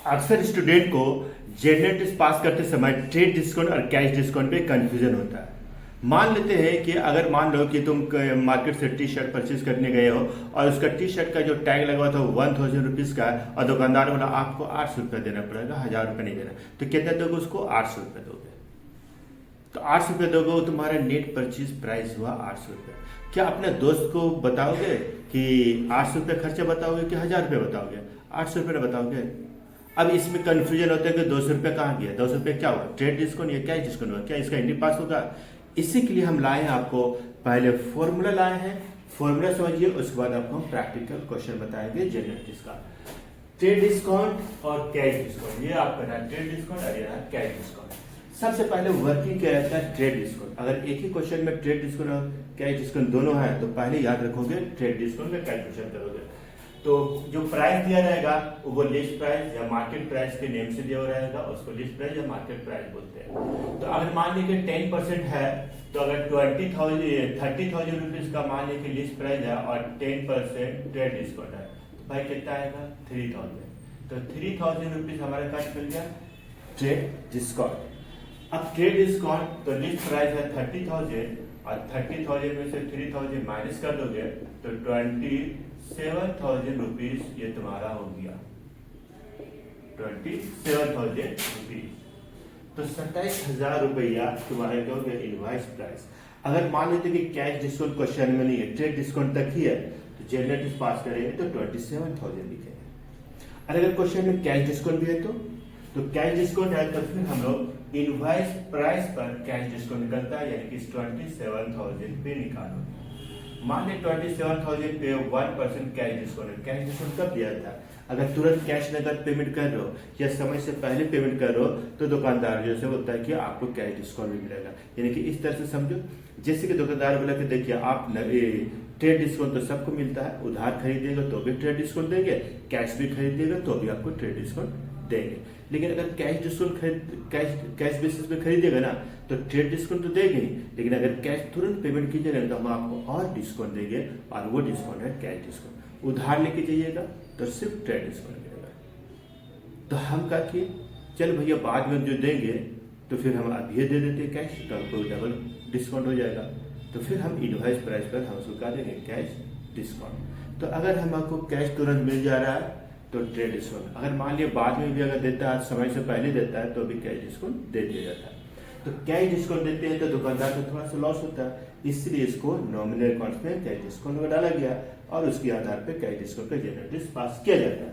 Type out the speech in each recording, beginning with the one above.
अक्सर स्टूडेंट को general test pass करते समय ट्रेड डिस्काउंट और कैश डिस्काउंट पे कंफ्यूजन होता है। मान लेते हैं कि अगर मान लो कि तुम मार्केट से टी शर्ट परचेज करने गए हो और उसका टी शर्ट का जो टैग लगा हुआ था 1000 रुपीज़ का और दुकानदार बोला आपको 800 रुपये देना पड़ेगा, 1000 रुपये नहीं देना, तो कितना दोगे उसको? 800 रुपये दोगे। तो 800 रुपये दोगे, वो तुम्हारा नेट परचेज प्राइस हुआ 800 रुपये। क्या अपने दोस्त को बताओगे कि 800 रुपये खर्चा बताओगे कि 1000 रुपये बताओगे? 800 रुपये बताओगे। अब इसमें कंफ्यूजन होता है कि 200 रुपये कहाँ गया, 200 रुपये क्या हुआ, ट्रेड डिस्काउंट या क्या डिस्काउंट हुआ, क्या इसका एंट्री पास होगा? इसी के लिए हम लाए हैं आपको, पहले फॉर्मूला लाए हैं, फॉर्मूला समझिए, उसके बाद आपको हम प्रैक्टिकल क्वेश्चन बताएंगे जनरल टेस्ट का। ट्रेड डिस्काउंट और कैश डिस्काउंट, ये आपका है ट्रेड डिस्काउंट और ये है कैश डिस्काउंट। सबसे पहले वर्किंग क्या रहता है ट्रेड डिस्काउंट। अगर एक ही क्वेश्चन में ट्रेड डिस्काउंट और कैश डिस्काउंट दोनों है तो पहले याद रखोगे ट्रेड डिस्काउंट का कैलकुलेशन करोगे। तो जो प्राइस दिया रहेगा वो लिस्ट प्राइस या मार्केट प्राइस के नेम से दिया हुआ रहेगा, उसको लिस्ट प्राइस या मार्केट प्राइस बोलते हैं। तो अगर मान लीजिए 10% है तो अगर 30,000 रुपीज का मान लीजिए लिस्ट प्राइस है और 10% ट्रेड डिस्काउंट है तो भाई कितना आएगा? 3000। तो 3000 रुपीज हमारे पास मिल गया ट्रेड डिस्काउंट। अब ट्रेड डिस्काउंट तो लिस्ट प्राइस है 30,000 और 30,000 में से 3000 माइनस कर दोगे तो 27,000 रुपीज ये तुम्हारा हो गया, 27,000 रुपीज। तो 27,000 रुपया तुम्हारा क्या हो गया? Invoice price. अगर मान लेते कि कैश डिस्काउंट क्वेश्चन में नहीं है, ट्रेड डिस्काउंट तक ही है, तो जनरल टेस्ट पास करेंगे तो 27,000 लिखेंगे। और अगर क्वेश्चन में कैश डिस्काउंट भी है तो कैश डिस्काउंट है तो फिर हम लोग इनवॉइस प्राइस पर कैश डिस्काउंट निकलता है, यानी कि 27,000 पे निकालो। मान ली 27,000 पे 1% कैश डिस्काउंट है। कैश डिस्काउंट कब दिया था? अगर तुरंत कैश नगद पेमेंट कर रहे हो या समय से पहले पेमेंट कर रहे हो तो दुकानदार जैसे होता है कि आपको कैश डिस्काउंट भी मिलेगा। यानी कि इस तरह से समझो, जैसे कि दुकानदार बोला कि देखिए आप ट्रेड डिस्काउंट तो सबको मिलता है, उधार खरीदेगा तो भी ट्रेड डिस्काउंट देंगे, कैश भी खरीदेगा तो भी आपको ट्रेड डिस्काउंट देंगे। लेकिन अगर कैश डिस्काउंट कैश बेसिस पे खरीदेगा ना तो ट्रेड डिस्काउंट तो देंगे ही, लेकिन अगर कैश तुरंत पेमेंट कीजिएगा तो हम आपको और डिस्काउंट देंगे, और वो डिस्काउंट है कैश डिस्काउंट। उधार लेके जाइएगा तो सिर्फ ट्रेड डिस्काउंट मिलेगा। तो हम कहा कि चल भैया बाद में जो देंगे तो फिर हम अभी दे देते कैश, तो हमको डबल डिस्काउंट हो जाएगा। तो फिर हम इनवॉइस प्राइस पर हम उसको कहा देंगे कैश डिस्काउंट। तो अगर हम आपको कैश तुरंत मिल जा रहा है तो ट्रेड डिस्काउंट, अगर मान लिया बाद में भी अगर देता है, समय से पहले देता है तो भी कैश डिस्काउंट दे दिया जाता है। तो कैश डिस्काउंट देते हैं तो दुकानदार को थोड़ा सा लॉस होता है, इसलिए इसको नॉमिनल अकाउंट में कैश डिस्काउंट में डाला गया और उसके आधार पर कैश डिस्काउंट का जनरल टेस्ट पास किया जाता है।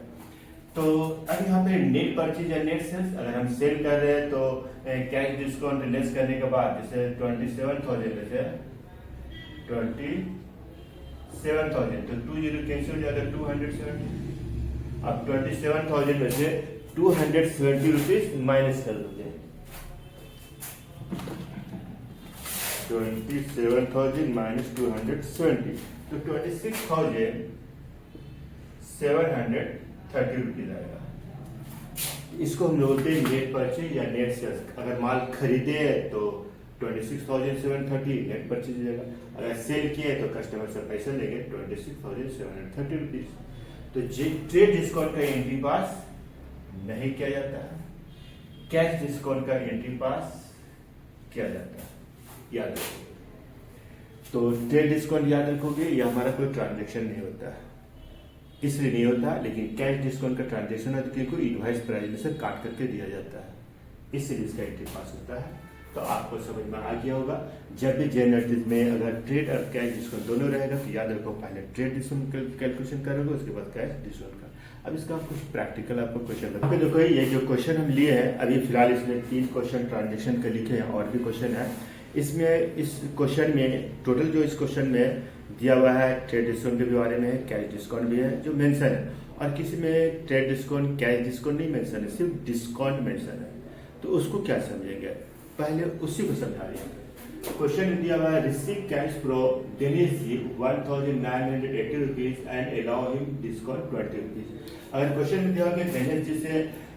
तो अब यहाँ पे नेट परचेज या नेट सेल्स, अगर हम सेल कर रहे हैं तो कैश डिस्काउंट लेस करने के बाद जैसे 27,000 में से 27,000 तो 20 कैंसिल हो जाएगा, 270। अब 27,000 में से 270 रुपीज माइनस कर दोगे, 27,000 माइनस 270 तो 26,730 रुपीज आएगा। इसको हम बोलते हैं नेट परचेज या नेट सेल्स। अगर माल खरीदे तो 26,730 नेट परचेज हो जाएगा, अगर सेल किए तो कस्टमर से पैसा लेंगे 26,730 रुपीज। तो ट्रेड डिस्काउंट का एंट्री पास नहीं किया जाता है, कैश डिस्काउंट का एंट्री पास किया जाता है, याद रखोगे। तो ट्रेड डिस्काउंट याद रखोगे, यह हमारा कोई ट्रांजेक्शन नहीं होता है, इसलिए नहीं होता, लेकिन कैश डिस्काउंट का ट्रांजेक्शन है तो कोई इनवॉइस प्राइस में से काट करके दिया जाता है, इसलिए इसका एंट्री पास होता है। तो आपको समझ में आ गया होगा। जब भी जनरल टेस्ट में अगर ट्रेड और कैश डिस्काउंट दोनों रहेगा तो याद रखो पहले ट्रेड डिस्काउंट कैलकुलेशन करोगे, उसके बाद कैश डिस्काउंट का। अब इसका कुछ प्रैक्टिकल आपको क्वेश्चन बताओ। देखो ये जो क्वेश्चन हम लिए हैं अभी फिलहाल इसमें 3 क्वेश्चन ट्रांजेक्शन के लिखे हैं, और भी क्वेश्चन है इसमें। इस क्वेश्चन में टोटल जो इस क्वेश्चन में दिया हुआ है ट्रेड डिस्काउंट के बारे में है, कैश डिस्काउंट भी है जो मेंशन है, और किसी में ट्रेड डिस्काउंट कैश डिस्काउंट नहीं मेंशन है, सिर्फ डिस्काउंट मेंशन है। तो उसको क्या समझेंगे, पहले उसी को समझा रहे हैं। क्वेश्चन दिया हुआ है receive cash from Dinesh ji 1,980 rupees and allow him discount 20 rupees. अगर क्वेश्चन में दिया हुआ कि दिनेश जी से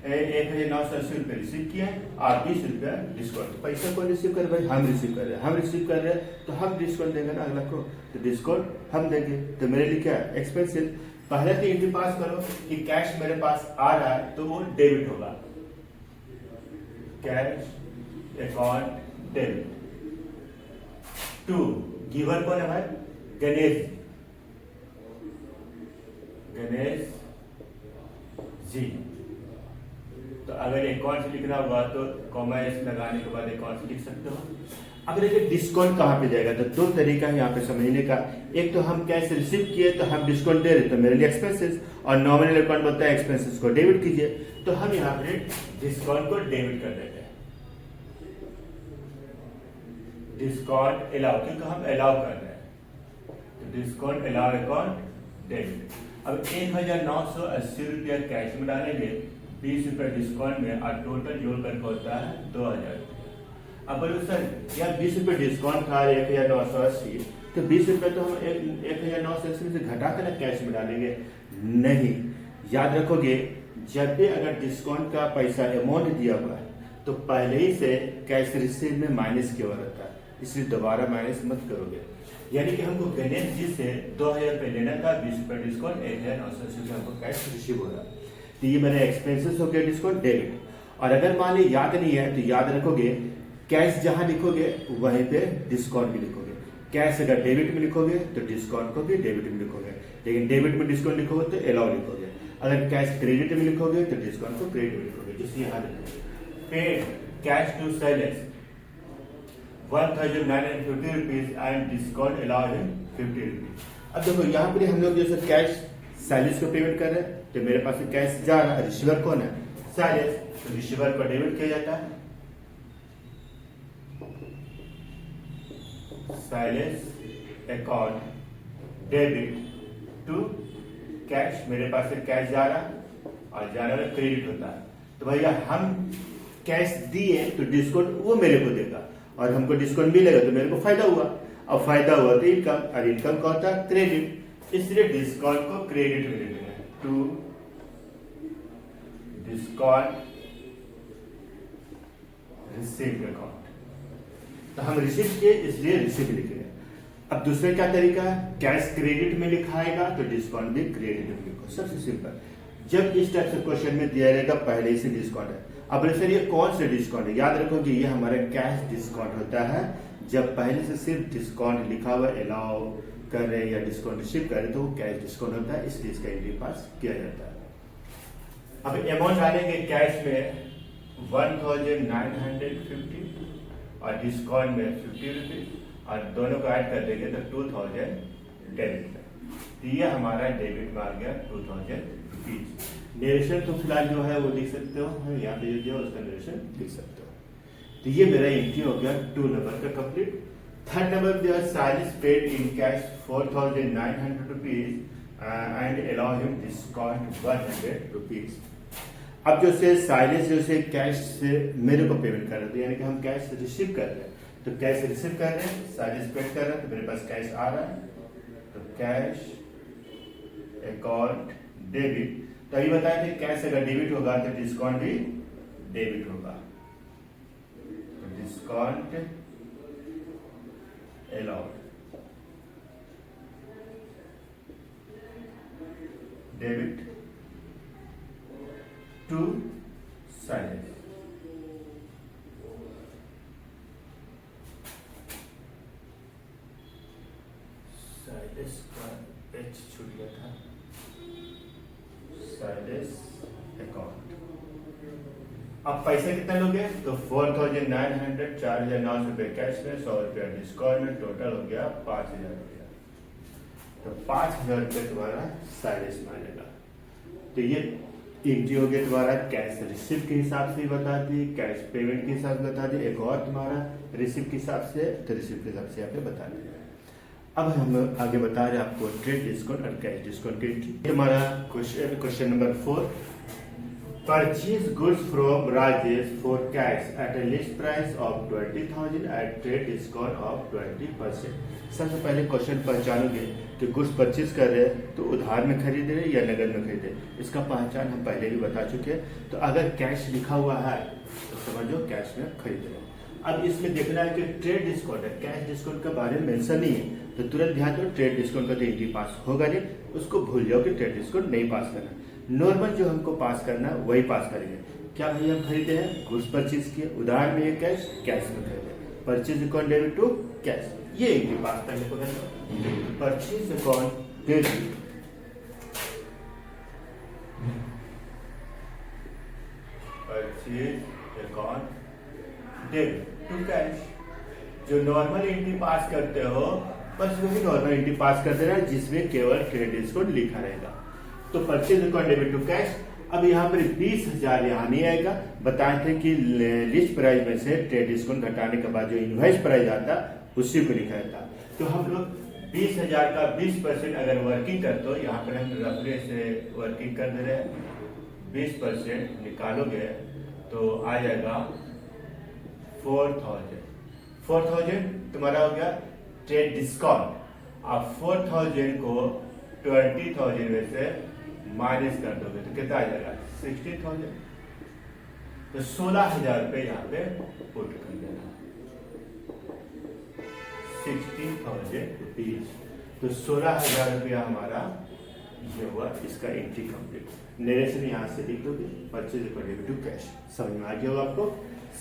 1,980 रुपये रिसीव किया और 20 रुपया डिस्काउंट, पैसा कौन रिसीव कर भाई? हम रिसीव कर रहे हैं, हम रिसीव कर रहे हैं तो हम डिस्काउंट देंगे ना अगला को, तो डिस्काउंट हम देंगे। तो मेरे लिए क्या एक्सपेंसिव पहले तो एंट्री पास करो कि कैश मेरे पास आ रहा है तो वो डेबिट होगा, cash account debit. To, giver कौन है भाई? गणेश जी। तो अगर अकाउंट लिखना होगा तो कॉमा एस लगाने के बाद अकाउंट लिख सकते हो। अब देखिए डिस्काउंट कहाँ पे जाएगा, तो दो तरीका है यहाँ पे समझने का। एक तो हम कैश रिसीव किए तो हम डिस्काउंट दे रहे तो मेरे लिए एक्सपेंसेस, और नॉमिनल अकाउंट बोलता है एक्सपेंसेस को डेबिट कीजिए, तो हम यहाँ पे डिस्काउंट को डेबिट कर देते हैं। डिस्काउंट अलाउ, क्योंकि हम अलाउ कर रहे हैं, तो डिस्काउंट अलाउ अकाउंट डेबिट। अब 1980 रुपया कैश में डालेंगे, 20 रुपया डिस्काउंट में, और टोटल जोड़ करके होता है 2000 रुपया। अब बोलो सर यार 20 रुपये डिस्काउंट था 1980, तो 20 रुपये तो हम 1980 से घटा कर ना कैश में डालेंगे। नहीं, याद रखोगे जब भी अगर डिस्काउंट का पैसा अमाउंट दिया हुआ है तो पहले ही से कैश रिसीव में माइनस किया हुआ रहता है, इसलिए दोबारा माइनस मत करोगे। यानी कि हमको गणेश जी से 2000 रुपये लेना था, 20 रुपये डिस्काउंट, 1980 से हमको कैश रिसीव हो रहा, तो ये मेरे एक्सपेंसेस हो गया डिस्काउंट डेबिट। और अगर मान ली याद नहीं है तो याद रखोगे कैश जहां लिखोगे वहीं पे डिस्काउंट भी लिखोगे। कैश अगर डेबिट में लिखोगे तो डिस्काउंट को भी डेबिट में लिखोगे, लेकिन डेबिट में डिस्काउंट लिखोगे तो अलाउ लिखोगे। अगर कैश क्रेडिट में लिखोगे तो डिस्काउंट को क्रेडिट में लिखोगे, जिससे यहाँ लिखोगे paid cash to sellers 1950 rupees and discount allowed है 50 रुपीज। अब देखो यहाँ पर हम लोग जैसे कैश सेलर्स को पेमेंट कर रहे हैं, तो मेरे पास कैश जा रहा है, रिसीवर कौन है? सेलर्स, तो रिसीवर को डेबिट किया जाता है, sellers account debit to cash, मेरे पास से कैश जा रहा और जाने वाला क्रेडिट होता है। तो भैया हम कैश दिए तो डिस्काउंट वो मेरे को देगा, और हमको डिस्काउंट मिलेगा तो मेरे को फायदा हुआ, और फायदा हुआ तो इनकम, और इनकम का होता है क्रेडिट, इसलिए डिस्काउंट को क्रेडिट में लिखना है, टू डिस्काउंट रिसीव्ड अकाउंट। तो हम रिसीव किए इसलिए रिसीव लिख रहे हैं। अब दूसरा क्या तरीका है, कैश क्रेडिट में लिखाएगा तो डिस्काउंट भी क्रेडिट में लिखो, सबसे सिंपल। जब इस टाइप से क्वेश्चन में दिया रहेगा पहले ही से डिस्काउंट है, अब सर ये कौन सा डिस्काउंट है, याद रखो कि ये हमारा कैश डिस्काउंट होता है। जब पहले से सिर्फ डिस्काउंट लिखा हुआ अलाउ कर रहे हैं या डिस्काउंट रिसीव कर रहे तो वो कैश डिस्काउंट होता है, इसलिए इसका एंट्री पास किया जाता है। अब अमाउंट डालेंगे कैश में 1950 और डिस्काउंट में 50 रुपीज, और दोनों को ऐड कर देंगे तो 2000 डेबिट में, तो ये हमारा डेबिट में आ गया 2000 रुपीज। नरेशन तो फिलहाल जो है वो लिख सकते हो, यहाँ पे जो दिया उसका नरेशन लिख सकते हो। तो ये मेरा एंट्री हो गया 2 नंबर का कंप्लीट। थर्ड नंबर दिया साइलिस paid in cash 4900 rupees and allow him discount 100 rupees. अब जो से साइलेंस जो से कैश से मेरे को पेमेंट कर रहे थे, यानी कि हम कैश रिसीव कर रहे हैं, तो कैश रिसीव कर रहे हैं, साइलेंस पेड कर रहे हैं, तो मेरे पास कैश आ रहा है, तो कैश अकाउंट डेबिट। तो अभी बताए थे कैश अगर डेबिट होगा तो डिस्काउंट भी डेबिट होगा, तो discount allowed debit to silence. Silence का एच छूट गया था, साइलेंस अकाउंट। अब पैसे कितना लोगे, तो 4900, 4900 रुपये कैश में, 100 रुपया डिस्काउंट में, टोटल हो गया 5000 रुपया। तो 5000 रुपये तुम्हारा साइलेंस में आ जाएगा। तो ये एंट्री हो गया तुम्हारा कैश रिसिप्ट के हिसाब से बता दी, कैश पेमेंट के हिसाब से बता दी, एक और तुम्हारा रिसिप्ट के हिसाब से, तो रिसिप्ट के हिसाब से यहाँ पे बता दिया। अब हम आगे बता रहे हैं आपको ट्रेड डिस्काउंट और कैश डिस्काउंट की एंट्री। हमारा question number 4, purchase goods from Rajesh for cash at a list price of 20,000 at trade discount of 20%। सबसे पहले क्वेश्चन पहचानोगे कि गुड्स परचेज कर रहे हैं तो उधार में खरीद रहे या नगद में खरीदे, इसका पहचान हम पहले ही बता चुके हैं। तो अगर कैश लिखा हुआ है तो समझो कैश में खरीद रहे हैं। अब इसमें देखना है कि ट्रेड डिस्काउंट है, कैश डिस्काउंट के बारे में मेंशन नहीं है, तो तुरंत ध्यान दो ट्रेड डिस्काउंट का तो एंट्री पास होगा नहीं, उसको भूल जाओ कि ट्रेड डिस्काउंट नहीं पास करना। नॉर्मल जो हमको पास करना है वही पास करेंगे। क्या भैया हम खरीदे हैं, गुड्स परचेज किए, उधार में ये कैश में खरीदे, purchase account debit to cash, ये एंट्री पास करने को कहते। Purchase account debit purchase account debit to cash. जो नॉर्मल एंट्री पास करते हो बस वही नॉर्मल एंट्री पास कर देना जिसमें केवल ट्रेड डिस्काउंट लिखा रहेगा। तो purchase account debit to cash. अब यहाँ पर 20,000 यहाँ नहीं आएगा। बताए थे कि लिस्ट प्राइस में से ट्रेड डिस्काउंट घटाने के बाद जो इनवॉइस प्राइस आता उसी को लिखा जाता। तो हम लोग 20,000 का 20% अगर वर्किंग करते हो, यहाँ पर हम रफली से वर्किंग कर दे रहे हैं, 20% निकालोगे तो आ जाएगा 4,000 तुम्हारा हो गया ट्रेड डिस्काउंट। आप 4,000 को 20,000 में से माइनस कर दोगे तो कितना आ जाएगा 60,000। तो 16,000 रुपये यहाँ पे पुट कर देना, 60,000 रुपीज। तो 16,000 रुपया हमारा ये हुआ, इसका एंट्री कंप्लीट। नरेशन यहाँ से लिख दोगे, परचेज अकाउंट टू कैश। समझ में आ गया होगा आपको।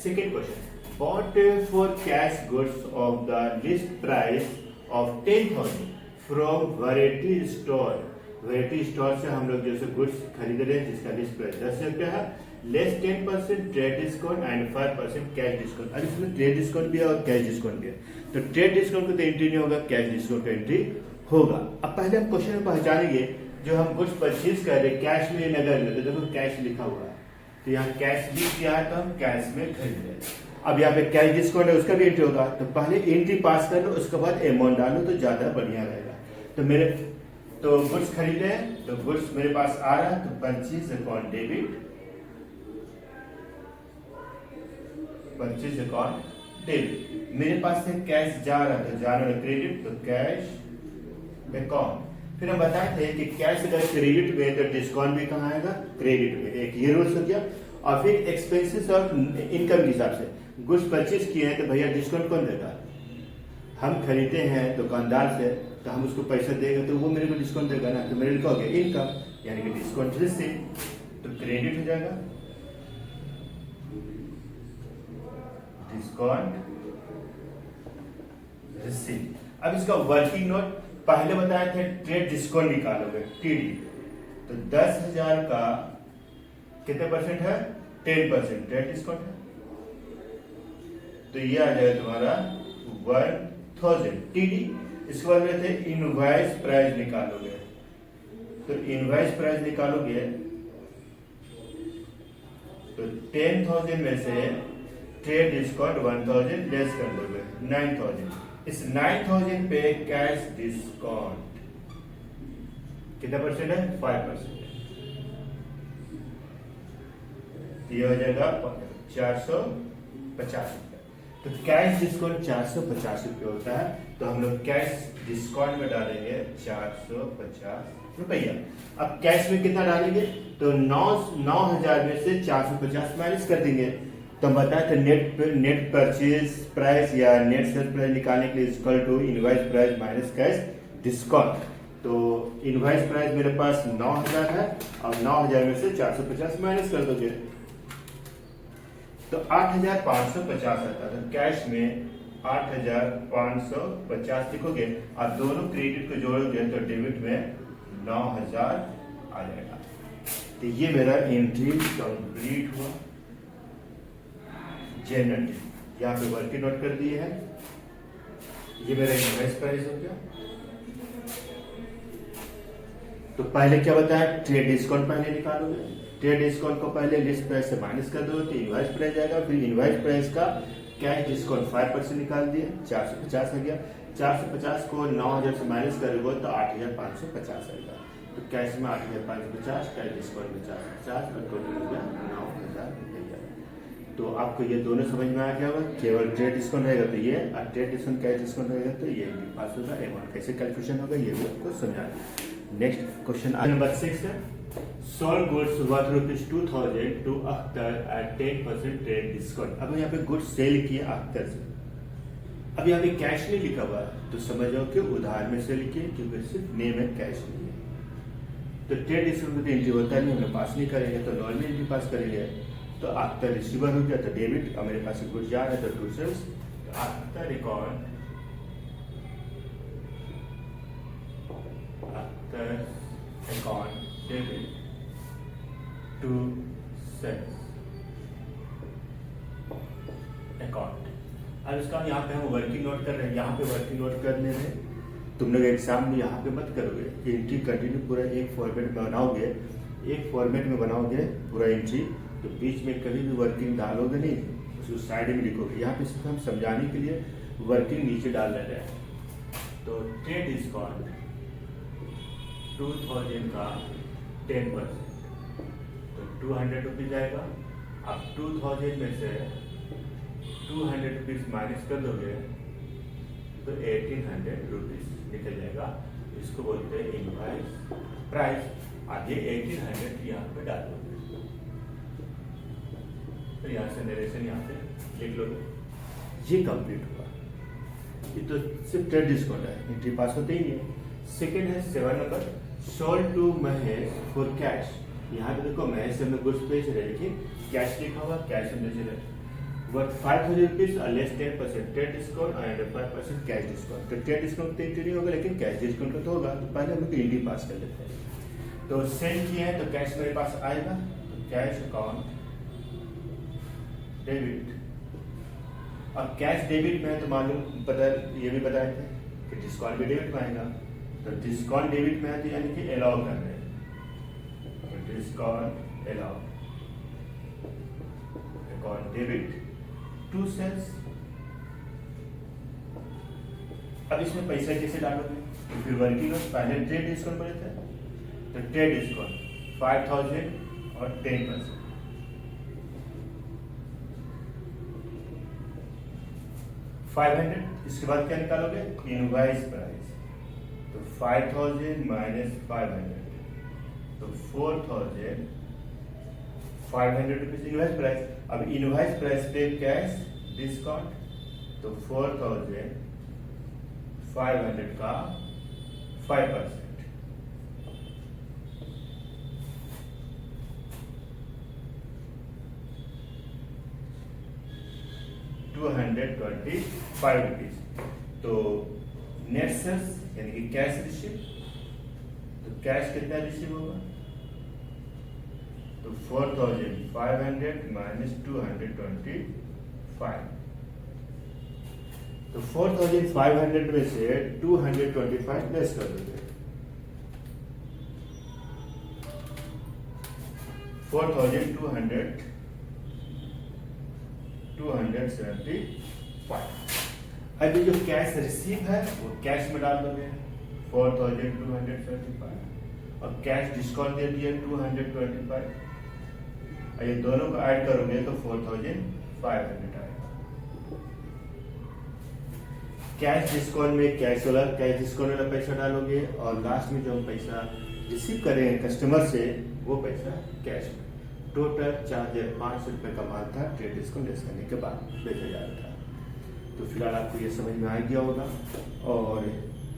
Second question, bought for cash goods of the list price of 10,000 from variety store। Variety store से हम लोग जैसे गुड्स खरीद रहे हैं जिसका लिस्ट प्राइस 10 रुपया है, less 10% trade discount and 5% cash discount. अब इसमें ट्रेड डिस्काउंट भी है और कैश डिस्काउंट भी है। तो ट्रेड डिस्काउंट को तो एंट्री नहीं होगा, कैश डिस्काउंट का एंट्री होगा। अब पहले हम क्वेश्चन में पहचानेंगे जो हम गुड्स परचेज कर रहे हैं कैश में नगर में, तो देखो कैश लिखा हुआ है, तो यहाँ कैश लिख किया है तो हम कैश में खरीद रहे हैं। अब यहाँ पे कैश डिस्काउंट है उसका भी एंट्री होगा। तो पहले एंट्री पास कर लो, उसके बाद अमाउंट डालो तो ज्यादा बढ़िया रहेगा। तो मेरे तो गुड्स खरीदे हैं, तो गुड्स मेरे पास आ रहा है, तो purchase account debit, purchase account debit. मेरे पास से कैश जा रहा है तो जाने वाला क्रेडिट, तो कैश अकाउंट। फिर हम बताए थे कि कैश अगर क्रेडिट में तो डिस्काउंट भी कहाँ आएगा, क्रेडिट में। एक ये रूल्स हो गया। और फिर एक्सपेंसेस और इनकम के हिसाब से गुड्स परचेज किए हैं तो भैया डिस्काउंट कौन देगा, हम खरीदे हैं दुकानदार से तो हम उसको पैसा देगा तो वो मेरे को डिस्काउंट देगा ना। तो मेरे को हो गया इनकम यानी कि डिस्काउंट रिसीव, तो क्रेडिट हो जाएगा डिस्काउंट रिसीव। अब इसका वर्किंग नोट पहले बताए थे ट्रेड डिस्काउंट निकालोगे टीडी, तो 10,000 का कितने परसेंट है, 10% ट्रेड डिस्काउंट है, तो ये आ जाएगा तुम्हारा 1,000 टीडी। इसके बाद में थे इनवॉइस प्राइस निकालोगे, तो इनवॉइस प्राइस निकालोगे तो 10,000 में से ट्रेड डिस्काउंट 1,000 लेस कर दोगे 9,000। इस 9,000 पे कैश डिस्काउंट कितना परसेंट है, 5%। ये हो जाएगा 450 रुपये। तो कैश डिस्काउंट 450 रुपये होता है, तो हम लोग कैश डिस्काउंट में डालेंगे 450 रुपया। अब कैश में कितना डालेंगे, तो 9,000 में से 450 माइनस कर देंगे। तो हम बताए थे नेट परचेज प्राइस या नेट सेल प्राइस निकालने के लिए equal to invoice price minus cash discount. तो इनवॉइस प्राइस मेरे पास 9,000 है और 9,000 में से 450 माइनस कर दोगे तो 8,550 आता है। तो कैश में 8,550 लिखोगे और दोनों क्रेडिट को जोड़ोगे तो डेबिट में 9,000 आ जाएगा। तो ये मेरा एंट्री कंप्लीट हुआ। जनरल यहाँ पे वर्किंग नोट कर दिए है, ये मेरा इनवॉइस प्राइस हो गया। तो पहले क्या बताया, ट्रेड डिस्काउंट पहले निकालोगे, ट्रेड डिस्काउंट को पहले लिस्ट प्राइस से माइनस कर दो तो इनवॉइस प्राइस आएगा। फिर इनवॉइस प्राइस का कैश डिस्काउंट 5% निकाल दिए, 450 आ गया। 450 को 9,000 से माइनस करोगे तो 8,550 आएगा। तो कैश में 8,550, कैश डिस्काउंट में 450 और टोटल हो गया 9,000 रुपया। तो आपको ये दोनों समझ में आ गया होगा। केवल ट्रेड डिस्काउंट रहेगा तो ये, और ट्रेड डिस्काउंट कैश डिस्काउंट रहेगा तो ये पास होगा। अमाउंट कैसे कैलकुलेशन होगा ये भी आपको समझा। नेक्स्ट क्वेश्चन नंबर 6 है, sold goods worth ₹2,000 to Akhtar at 10% trade discount. अब यहाँ पे गुड्स सेल किए अख्तर से। अब यहाँ पे कैश नहीं लिखा हुआ तो समझ जाओ कि उधार में सेल किए, क्योंकि सिर्फ नेम है, कैश नहीं है। तो ट्रेड डिस्काउंट तो एंट्री होता नहीं, हमने पास नहीं करेंगे, तो नॉर्मल एंट्री पास करेंगे। तो आफ्टर रिसीवर हो गया तो डेबिट, और मेरे पास गुड्स जा रहा है तो टू सेल्स। तो after record, after account debit to sales account. अब इसका यहाँ पे हम वर्किंग नोट कर रहे हैं, यहाँ पे वर्किंग नोट करने में तुम लोग एग्जाम में यहाँ पे मत करोगे, एंट्री कंटिन्यू पूरा एक फॉर्मेट में बनाओगे, एक फॉर्मेट में बनाओगे पूरा एंट्री, तो बीच में कभी भी वर्किंग डालोगे नहीं, उसको साइड में लिखोगे। यहाँ पे सिर्फ हम समझाने के लिए वर्किंग नीचे डाल रहे हैं। तो ट्रेड डिस्काउंट 2000 का 10%, तो 200 रुपीज आएगा। अब 2000 में से 200 रुपीज माइनस कर दोगे तो 1800 रुपीज निकल जाएगा। इसको बोलते हैं इनवॉइस प्राइस। आगे 1800 यहाँ पे डाल दोगे, तो यहाँ से नरेशन यहाँ पे लिख लोगे, ये कंप्लीट हुआ। ये तो सिर्फ ट्रेड डिस्काउंट है, एंट्री पास होते ही है। सेकेंड है 7 नंबर, sold to Mahesh for cash. यहाँ पे देखो महेश से हमने गुड्स बेच रहे, लेकिन कैश लिखा हुआ, कैश में बेच रहे। Worth 5,000 rupees less 10% trade discount and 5% cash discount. तो ट्रेड डिस्काउंट तो एंट्री नहीं होगा, लेकिन कैश डिस्काउंट तो होगा। तो पहले हम एंट्री पास कर लेते हैं। तो सेंड किए हैं तो कैश मेरे पास आएगा, तो कैश अकाउंट डेबिट। अब कैश डेबिट में तो मालूम पता, ये भी बताए थे कि डिस्काउंट भी डेबिट में आएगा। तो डिस्काउंट डेबिट में है तो यानी कि अलाउ कर रहे हैं, discount allow account debit to sales. अब इसमें पैसा कैसे डालोगे, तो फिर वर्किंग नोट, पहले ट्रेड डिस्काउंट बोले थे, तो ट्रेड डिस्काउंट 5000 और 10%, 500। इसके बाद क्या निकालोगे, इनवॉइस प्राइस। तो 5000 माइनस 500, तो 4500 रुपीज इनवॉइस प्राइस। अब इनवॉइस प्राइस पे कैश डिस्काउंट, तो 4500 का 5%, ₹225। तो नेट सेल्स यानी कि कैश रिसीव, तो कैश कितना रिसीव होगा, तो 4500 माइनस 225। तो 4500 में से 225 लेस कर दोगे, 275। अब ये जो कैश रिसीव है वो कैश में डाल दोगे, 4275, और कैश डिस्काउंट दे दिया 225, और ये दोनों को ऐड करोगे तो 4500 आएगा। कैश डिस्काउंट में कैश डिस्काउंट वाला पैसा डालोगे, और लास्ट में जो हम पैसा रिसीव करें कस्टमर से वो पैसा कैश में। टोटल 4500 रुपये का माल था, ट्रेड डिस्काउंट लेस करने के बाद बेचा जा रहा था। तो फिलहाल आपको ये समझ में आ गया होगा, और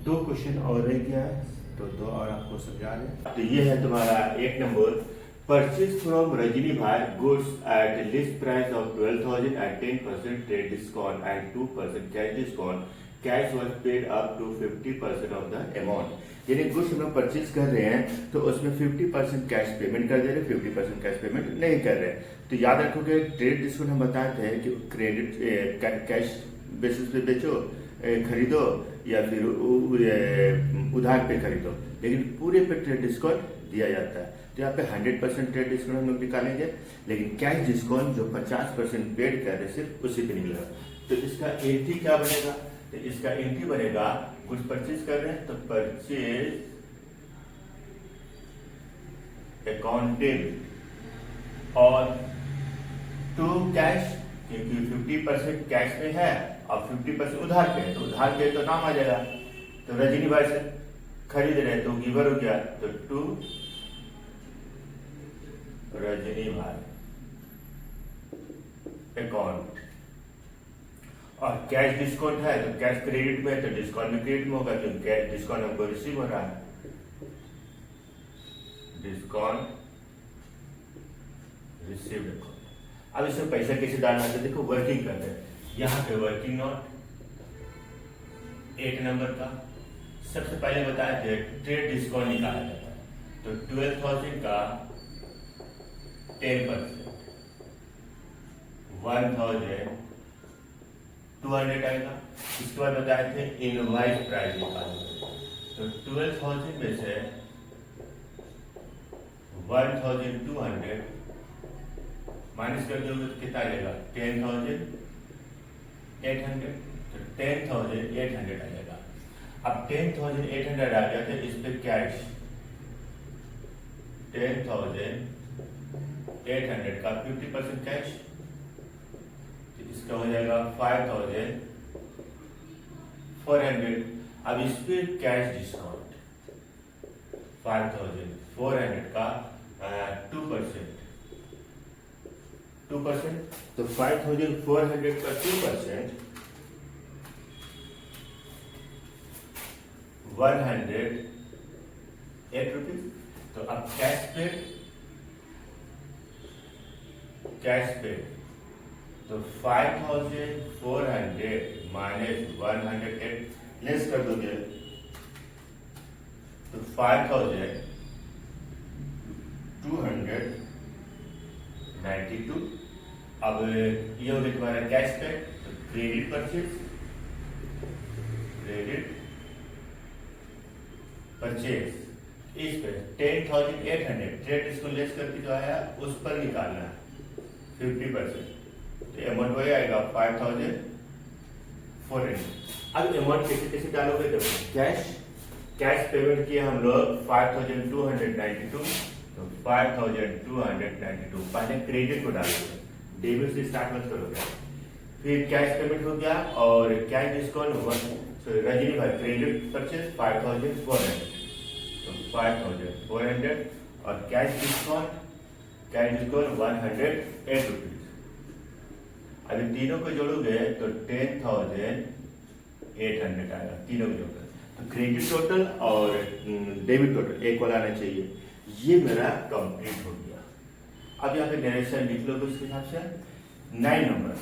2 क्वेश्चन और रह गया है, तो 2 और आपको समझा दें। तो ये है तुम्हारा 1 number, purchase from Rajni bhai goods at list price of 12,000 at 10% trade discount and 2% cash discount. Cash was paid up to 50% of the amount. यानी गुड्स हम लोग परचेज कर रहे हैं तो उसमें 50% कैश पेमेंट कर दे रहे, 50% कैश पेमेंट नहीं कर रहे। तो याद रखोगे ट्रेड डिस्काउंट हम बताते हैं कि क्रेडिट कैश बेसिस पे बेचो, खरीदो, या फिर उधार पे खरीदो, लेकिन पूरे पे ट्रेड डिस्काउंट दिया जाता है। तो यहाँ पे 100% ट्रेड डिस्काउंट हम लोग निकालेंगे, लेकिन कैश डिस्काउंट जो 50% पेड कर रहे सिर्फ उसी पे निकलेगा। तो इसका एंट्री क्या बनेगा, तो इसका एंट्री बनेगा कुछ परचेज कर रहे हैं तो परचेज अकाउंटेड और टू कैश, क्योंकि 50% कैश में है और 50% उधार पे है, तो उधार पे तो नाम आ जाएगा। तो रजनी भाई से खरीद रहे तो गिवर हो गया, तो टू रजनी भाई अकाउंट। और कैश डिस्काउंट है तो कैश क्रेडिट में है तो डिस्काउंट भी क्रेडिट में होगा, क्योंकि कैश डिस्काउंट हमको रिसीव हो रहा है। Discount received account. अब इसमें पैसा कैसे डालना है, देखो वर्किंग करते हैं। यहाँ पे वर्किंग नोट 8 नंबर का सबसे पहले बताए थे ट्रेड डिस्काउंट निकाला जाता है, तो 12,000 का 10%, 1,200 आएगा। इसके बाद बताए थे इनवॉइस प्राइस निकालना, तो 12,000 में से 1,200 माइनस कर दोगे तो कितना आएगा 10,800, तो 10,800 आ जाएगा। अब 10,800 आ गया तो इस पे कैश 10,800 का 50% कैश, तो इसका हो जाएगा 5,400। अब इस पे कैश डिस्काउंट 5,400 का 2%, तो 5,400 का 2% 108 रुपीज। तो अब कैश पे तो 5,400 माइनस 108 लेस कर दोगे तो 5,292। अब ये हो गया तुम्हारा कैश पे, तो क्रेडिट परचेज इस पे 10,800 ट्रेड इसको लेस करके जो आया उस पर निकालना है 50%, तो अमाउंट वही आएगा 5,400। अब अमाउंट कैसे कैसे डालोगे, देखो कैश पेमेंट किए हम लोग 5,292, तो 5,292 पहले क्रेडिट को डालोगे, डेबिट से स्टार्ट मत करोगे। फिर कैश पेमेंट हो गया और कैश डिस्काउंट रजनी भाई क्रेडिट परचेज 5,400, तो 5,400 और कैश डिस्काउंट 108 रुपीज। अभी तीनों को जोड़ोगे तो 10,800 आएगा, तीनों को जोड़कर। तो क्रेडिट टोटल और डेबिट टोटल एक वाला आना चाहिए। ये मेरा कंप्लीट हो गया। अब यहाँ पे डायरेक्शन लिख लो उसके हिसाब से। 9 number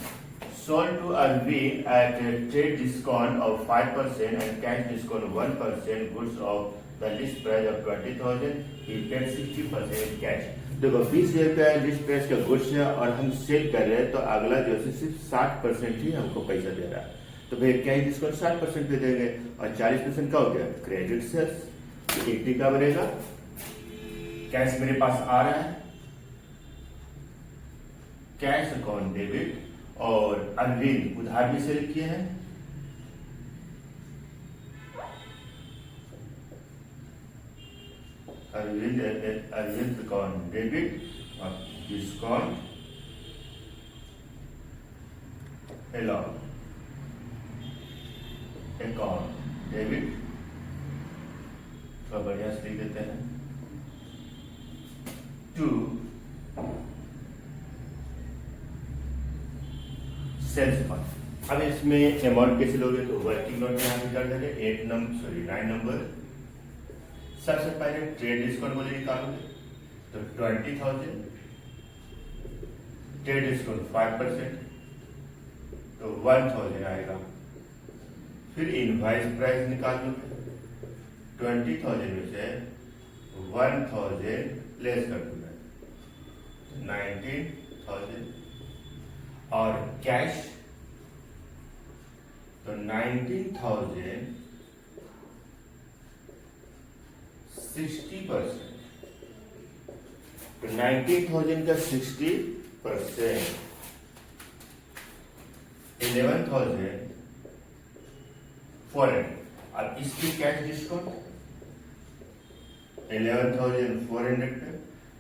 sold to Arvind at a trade discount of 5% and cash discount 1%, goods of the list price of 20,000, he paid 60% cash। देखो 20,000 का लिस्ट प्राइस का गुड्स है और हम सेल कर रहे हैं, तो अगला जो है सिर्फ 60% ही हमको पैसा दे रहा है, तो भाई कैश डिस्काउंट 60% पे देंगे और 40% का हो गया क्रेडिट सेल्स। 80 का बनेगा, कैश मेरे पास आ रहा है, कैश अकाउंट डेबिट, और अरविंद उधार भी सेल किए हैं, अरविंद अकाउंट डेबिट और डिस्काउंट अलाउड अकाउंट डेबिट, थोड़ा बढ़िया से लिख देते हैं, टू सेल्स फंड। अब इसमें अमाउंट कैसे लोगे, तो वर्किंग नोट में यहाँ कर देंगे 9 नंबर। सबसे पहले ट्रेड डिस्काउंट बोले निकालोगे, तो 20,000 ट्रेड डिस्काउंट 5%, तो 1,000 आएगा। फिर इनवॉइस प्राइस निकाल लोगे, 20,000 में से 1,000 लेस कर दूंगा, 19,000। और कैश तो 19,000 60%, तो 19,000 का 60% 11,400। अब इसकी कैश डिस्काउंट 11,400 पे,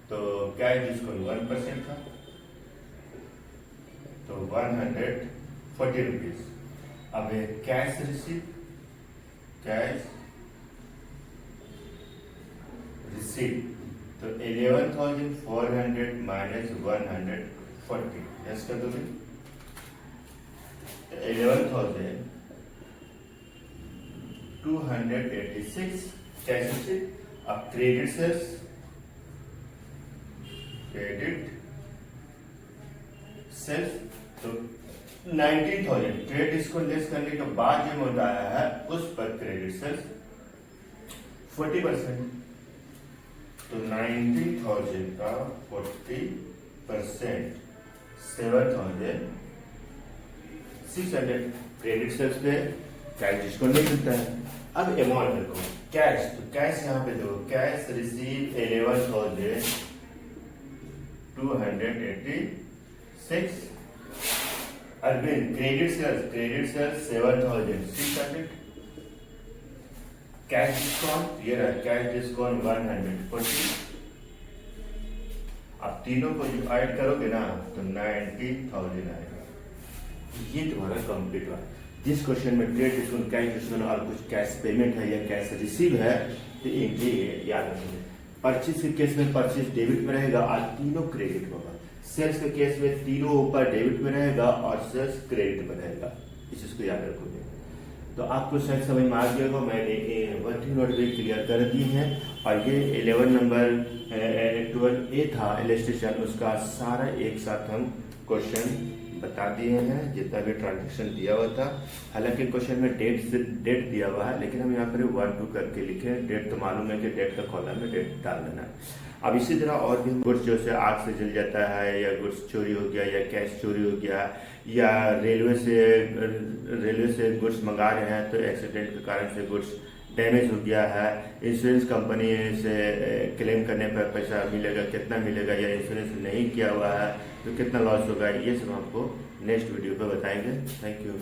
तो कैश डिस्काउंट 1% था, तो 140 रुपीज। अब कैश रिसीट तो 11,400 माइनस 140 यस कर दोगे, 11,286 कैश रिसीट। अब क्रेडिट सेल्स क्रेडिट सेल्स, तो 90,000 ट्रेड डिस्काउंट लेस करने के बाद जो अमाउंट आया है उस पर क्रेडिट सेल्स 40%, तो 90,000 का 40% 7,600 क्रेडिट सेल्स पे कैश डिस्काउंट नहीं मिलता है। अब अमाउंट देखो कैश, तो कैश यहाँ पे दो, cash receive 11,286, Arvind credit sales 7,600, cash discount ये रहा, कैश डिस्काउंट 140। अब तीनों को जो ऐड करोगे ना तो 90,000 आएगा। ये तुम्हारा कंप्लीट हुआ। जिस क्वेश्चन में ट्रेड डिस्काउंट, कैश डिस्काउंट और कुछ कैश पेमेंट है या कैश रिसीव है तो इनके याद रखेंगे। परचेज के केस में परचेज डेबिट में रहेगा और तीनों क्रेडिट होगा। सेल्स के केस में तीनों ऊपर डेबिट में रहेगा और सेल्स क्रेडिट में रहेगा। इस चीज को याद रखोगे। तो आपको शायद समझ में आ गया होगा। मैंने वर्किंग नोट भी क्लियर कर दी है और ये 11 नंबर 12A था इलस्ट्रेशन, उसका सारा एक साथ हम क्वेश्चन बता दिए हैं जितना भी ट्रांजेक्शन दिया हुआ था। हालांकि क्वेश्चन में डेट दिया हुआ है, लेकिन हम यहाँ पर 1-2 करके लिखे। डेट तो मालूम है कि डेट का कॉलम में डेट डाल देना है। अब इसी तरह और भी गुड्स जो से आग से जल जाता है या गुड्स चोरी हो गया या कैश चोरी हो गया या रेलवे से गुड्स मंगा रहे हैं तो एक्सीडेंट के कारण से गुड्स डैमेज हो गया है, इंश्योरेंस कंपनी से क्लेम करने पर पैसा मिलेगा, कितना मिलेगा, या इंश्योरेंस नहीं किया हुआ है तो कितना लॉस होगा, ये सब हमको नेक्स्ट वीडियो पे बताएंगे। Thank you.